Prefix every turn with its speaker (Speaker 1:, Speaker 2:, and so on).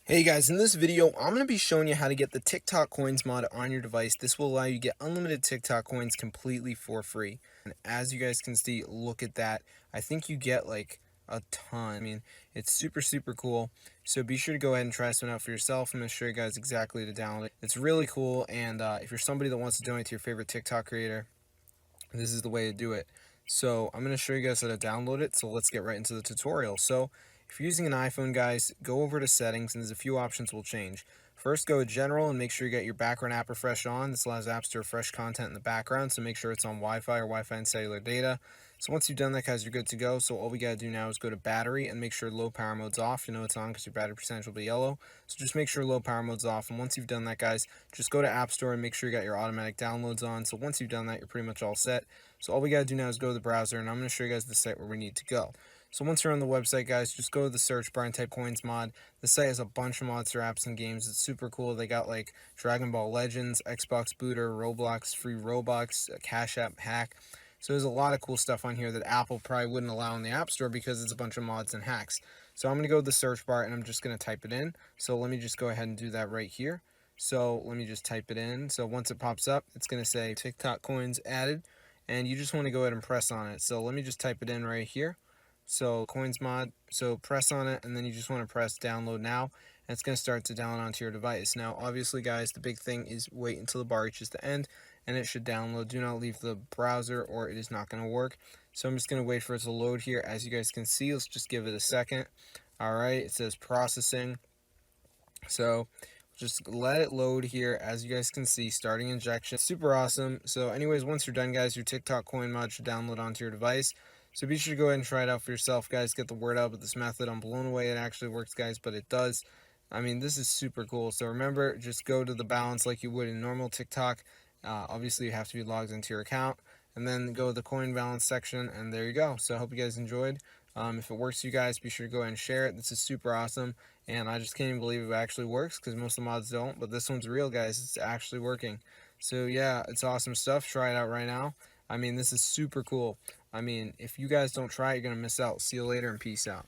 Speaker 1: Hey guys, in this video, I'm going to be showing you how to get the TikTok coins mod on your device. This will allow you to get unlimited TikTok coins completely for free. And as you guys can see, look at that. I think you get like a ton. I mean, it's super cool. So be sure to go ahead and try this one out for yourself. I'm going to show you guys exactly to download it. It's really cool. And if you're somebody that wants to donate to your favorite TikTok creator, this is the way to do it. So I'm going to show you guys how to download it. So let's get right into the tutorial. So if you're using an iPhone, guys, go over to settings and there's a few options will change. First, go to general and make sure you get your background app refresh on. This allows apps to refresh content in the background, so make sure it's on Wi-Fi or Wi-Fi and cellular data. So once you've done that, guys, you're good to go. So all we got to do now is go to battery and make sure low power mode's off. You know it's on because your battery percentage will be yellow. So just make sure low power mode's off. And once you've done that, guys, just go to App Store and make sure you got your automatic downloads on. So once you've done that, you're pretty much all set. So all we got to do now is go to the browser, and I'm going to show you guys the site where we need to go. So once you're on the website, guys, just go to the search bar and type coins mod. The site has a bunch of mods for apps and games. It's super cool. They got like Dragon Ball Legends, Xbox Booter, Roblox, free Robux, a Cash App hack. So there's a lot of cool stuff on here that Apple probably wouldn't allow in the App Store because it's a bunch of mods and hacks. So I'm going to go to the search bar and I'm just going to type it in. So let me just go ahead and do that right here. So let me just type it in. So once it pops up, it's going to say TikTok coins added. And you just want to go ahead and press on it. So let me just type it in right here. So coins mod, so press on it and then you just want to press download now and it's going to start to download onto your device. Now obviously guys, the big thing is wait until the bar reaches the end and it should download. Do not leave the browser or it is not going to work. So I'm just going to wait for it to load here. As you guys can see, let's just give it a second. Alright, it says processing. So just let it load here. As you guys can see, starting injection. Super awesome. So anyways, once you're done, guys, your TikTok coin mod should download onto your device. So be sure to go ahead and try it out for yourself, guys. Get the word out with this method. I'm blown away it actually works, guys, but it does. I mean, this is super cool. So remember, just go to the balance like you would in normal TikTok. Obviously, you have to be logged into your account. And then go to the coin balance section, and there you go. So I hope you guys enjoyed. If it works for you guys, be sure to go ahead and share it. This is super awesome, and I just can't even believe it actually works because most of the mods don't, but this one's real, guys. It's actually working. So yeah, it's awesome stuff. Try it out right now. I mean, this is super cool. I mean, if you guys don't try it, you're going to miss out. See you later and peace out.